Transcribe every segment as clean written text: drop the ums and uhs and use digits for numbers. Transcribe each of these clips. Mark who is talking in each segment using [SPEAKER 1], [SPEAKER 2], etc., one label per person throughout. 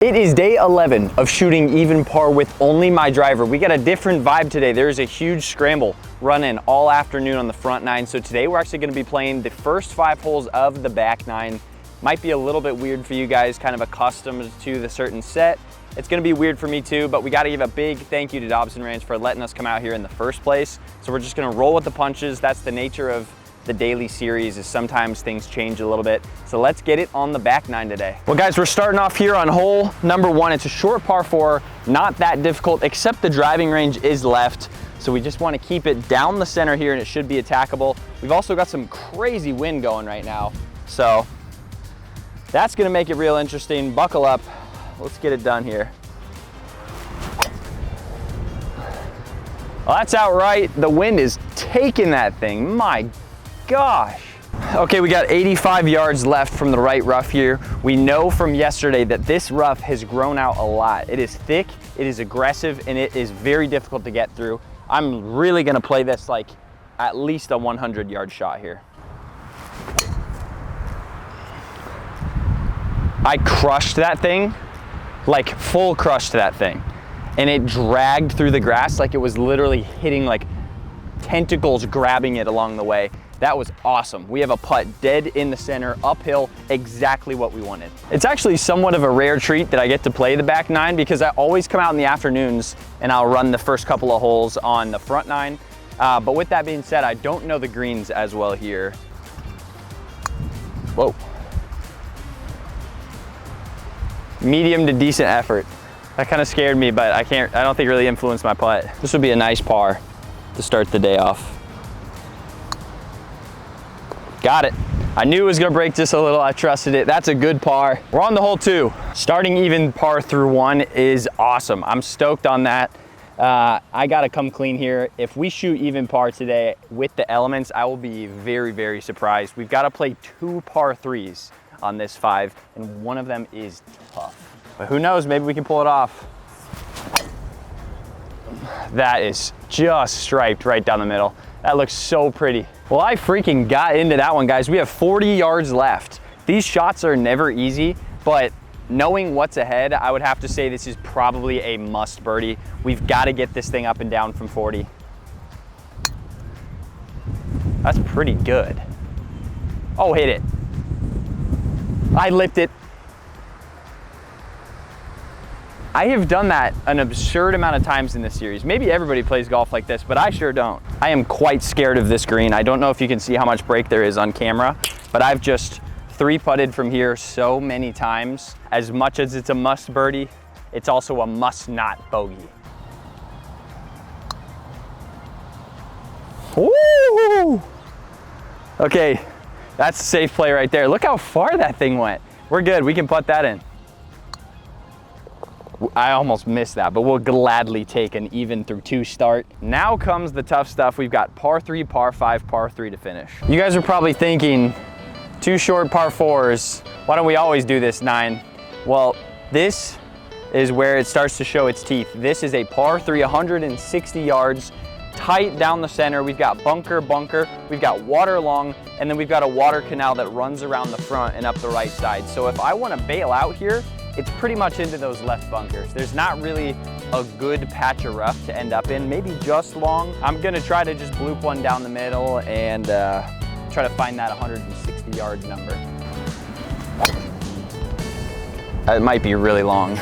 [SPEAKER 1] It is day 11 of shooting even par with only my driver. We got a different vibe today. There is a huge scramble running all afternoon on the front nine. So today we're actually gonna be playing the first 5 holes of the back nine. Might be a little bit weird for you guys, kind of accustomed to the certain set. It's gonna be weird for me too, but we gotta give a big thank you to Dobson Ranch for letting us come out here in the first place. So we're just gonna roll with the punches. That's the nature of the daily series, is sometimes things change a little bit. So let's get it on the back nine today. Well guys, we're starting off here on hole number 1. It's a short par 4, not that difficult, except the driving range is left. So we just want to keep it down the center here and it should be attackable. We've also got some crazy wind going right now. So that's gonna make it real interesting. Buckle up, let's get it done here. Well, that's outright. The wind is taking that thing, my gosh. Okay, we got 85 yards left from the right rough here. We know from yesterday that this rough has grown out a lot. It is thick, it is aggressive, and it is very difficult to get through. I'm really gonna play this like at least a 100-yard shot here. I crushed that thing, like full crushed that thing. And it dragged through the grass like it was literally hitting like tentacles grabbing it along the way. That was awesome. We have a putt dead in the center, uphill, exactly what we wanted. It's actually somewhat of a rare treat that I get to play the back nine because I always come out in the afternoons and I'll run the first couple of holes on the front nine. But with that being said, I don't know the greens as well here. Whoa. Medium to decent effort. That kind of scared me, but I don't think it really influenced my putt. This would be a nice par to start the day off. Got it. I knew it was gonna break just a little. I trusted it. That's a good par. We're on the hole 2. Starting even par through 1 is awesome. I'm stoked on that. I gotta come clean here. If we shoot even par today with the elements, I will be very, very surprised. We've gotta play 2 par 3s on this 5, and one of them is tough. But who knows, maybe we can pull it off. That is just striped right down the middle. That looks so pretty. Well, I freaking got into that one, guys. We have 40 yards left. These shots are never easy, but knowing what's ahead, I would have to say this is probably a must birdie. We've got to get this thing up and down from 40. That's pretty good. Oh, hit it. I lipped it. I have done that an absurd amount of times in this series. Maybe everybody plays golf like this, but I sure don't. I am quite scared of this green. I don't know if you can see how much break there is on camera, but I've just 3-putted from here so many times. As much as it's a must birdie, it's also a must not bogey. Woo! Okay, that's a safe play right there. Look how far that thing went. We're good, we can putt that in. I almost missed that, but we'll gladly take an even through 2 start. Now comes the tough stuff. We've got par 3, par 5, par 3 to finish. You guys are probably thinking, 2 short par 4s, why don't we always do this 9? Well, this is where it starts to show its teeth. This is a par 3, 160 yards, tight down the center. We've got bunker, we've got water long, and then we've got a water canal that runs around the front and up the right side. So if I want to bail out here, it's pretty much into those left bunkers. There's not really a good patch of rough to end up in, maybe just long. I'm gonna try to just bloop one down the middle and try to find that 160 yard number. It might be really long.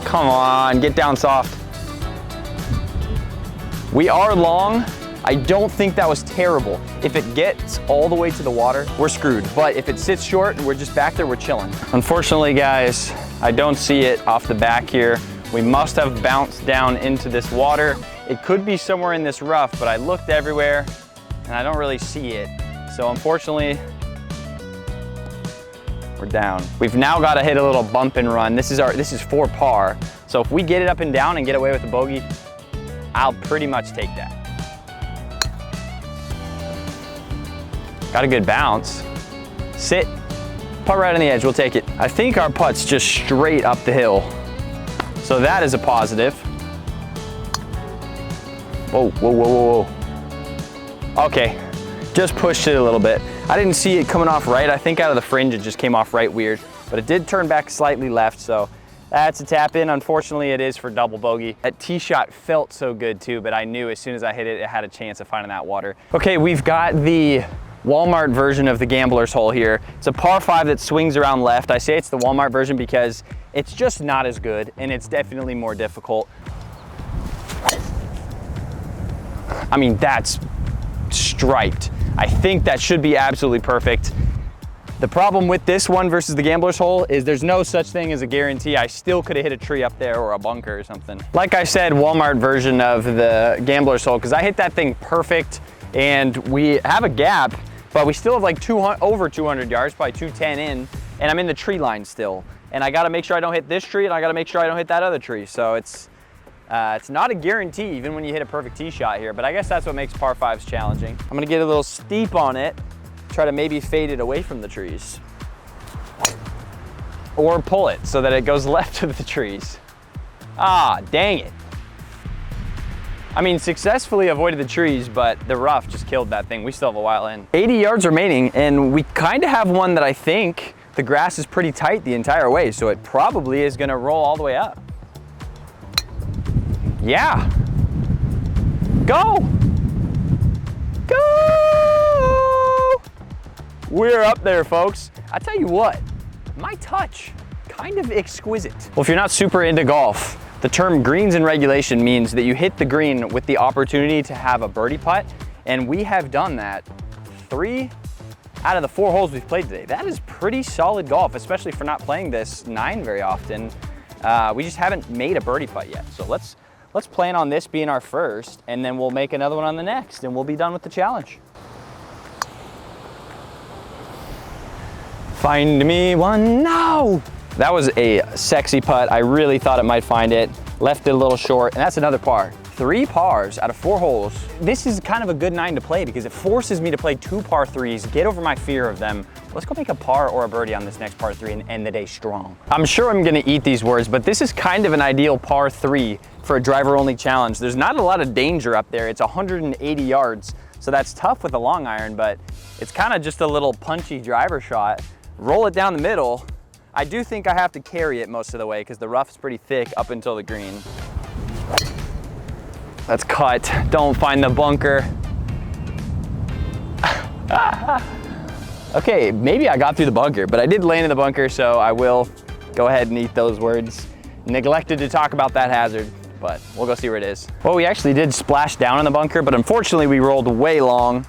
[SPEAKER 1] Come on, get down soft. We are long. I don't think that was terrible. If it gets all the way to the water, we're screwed. But if it sits short and we're just back there, we're chilling. Unfortunately, guys, I don't see it off the back here. We must have bounced down into this water. It could be somewhere in this rough, but I looked everywhere and I don't really see it. So unfortunately, we're down. We've now got to hit a little bump and run. This is for par. So if we get it up and down and get away with a bogey, I'll pretty much take that. Got a good bounce. Sit, putt right on the edge, we'll take it. I think our putt's just straight up the hill. So that is a positive. Whoa, whoa, whoa, whoa, whoa. Okay, just pushed it a little bit. I didn't see it coming off right. I think out of the fringe it just came off right weird, but it did turn back slightly left, so That's a tap in. Unfortunately, it is for double bogey. That tee shot felt so good too, but I knew as soon as I hit it, it had a chance of finding that water. Okay, we've got the Walmart version of the gambler's hole here. It's a par 5 that swings around left. I say it's the Walmart version because it's just not as good and it's definitely more difficult. I mean, that's striped. I think that should be absolutely perfect. The problem with this one versus the gambler's hole is there's no such thing as a guarantee. I still could have hit a tree up there or a bunker or something. Like I said, Walmart version of the gambler's hole, because I hit that thing perfect and we have a gap, but we still have like over 200 yards, probably 210 in, and I'm in the tree line still. And I gotta make sure I don't hit this tree and I gotta make sure I don't hit that other tree. So it's not a guarantee even when you hit a perfect tee shot here, but I guess that's what makes par 5s challenging. I'm gonna get a little steep on it, try to maybe fade it away from the trees. Or pull it so that it goes left of the trees. Ah, dang it. I mean, successfully avoided the trees, but the rough just killed that thing. We still have a while in. 80 yards remaining, and we kind of have one that I think the grass is pretty tight the entire way, so it probably is gonna roll all the way up. Yeah. Go! Go! We're up there, folks. I tell you what, my touch, kind of exquisite. Well, if you're not super into golf, the term greens in regulation means that you hit the green with the opportunity to have a birdie putt, and we have done that 3 out of the 4 holes we've played today. That is pretty solid golf, especially for not playing this 9 very often. We just haven't made a birdie putt yet. So let's plan on this being our first, and then we'll make another one on the next, and we'll be done with the challenge. Find me one now. That was a sexy putt. I really thought it might find it. Left it a little short, and that's another par. 3 pars out of 4 holes. This is kind of a good 9 to play because it forces me to play 2 par 3s, get over my fear of them. Let's go make a par or a birdie on this next par 3 and end the day strong. I'm sure I'm gonna eat these words, but this is kind of an ideal par 3 for a driver-only challenge. There's not a lot of danger up there. It's 180 yards, so that's tough with a long iron, but it's kind of just a little punchy driver shot. Roll it down the middle. I do think I have to carry it most of the way because the rough is pretty thick up until the green. That's cut. Don't find the bunker. Okay, maybe I got through the bunker, but I did land in the bunker, so I will go ahead and eat those words. Neglected to talk about that hazard, but we'll go see where it is. Well, we actually did splash down in the bunker, but unfortunately we rolled way long.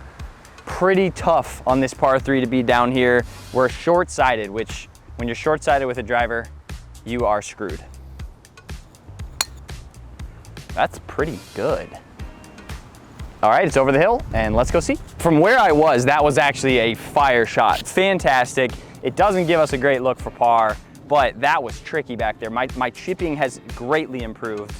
[SPEAKER 1] Pretty tough on this par 3 to be down here. We're short-sided, which when you're short-sided with a driver, you are screwed. That's pretty good. All right, it's over the hill and let's go see. From where I was, that was actually a fire shot. Fantastic. It doesn't give us a great look for par, but that was tricky back there. My chipping has greatly improved.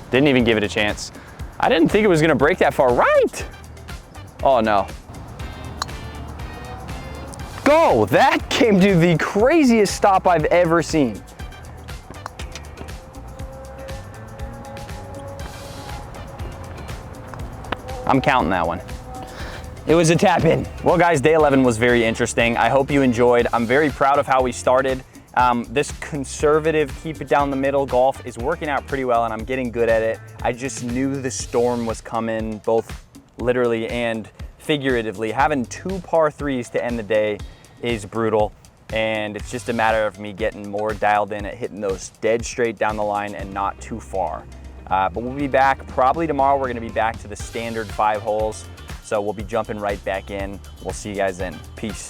[SPEAKER 1] Didn't even give it a chance. I didn't think it was gonna break that far right. Oh no. Go, that came to the craziest stop I've ever seen. I'm counting that one. It was a tap in. Well guys, day 11 was very interesting. I hope you enjoyed. I'm very proud of how we started. This conservative, keep it down the middle golf is working out pretty well and I'm getting good at it. I just knew the storm was coming, both literally and figuratively. Having 2 par 3s to end the day is brutal. And it's just a matter of me getting more dialed in at hitting those dead straight down the line and not too far. But we'll be back probably tomorrow. We're gonna be back to the standard 5 holes. So we'll be jumping right back in. We'll see you guys then. Peace.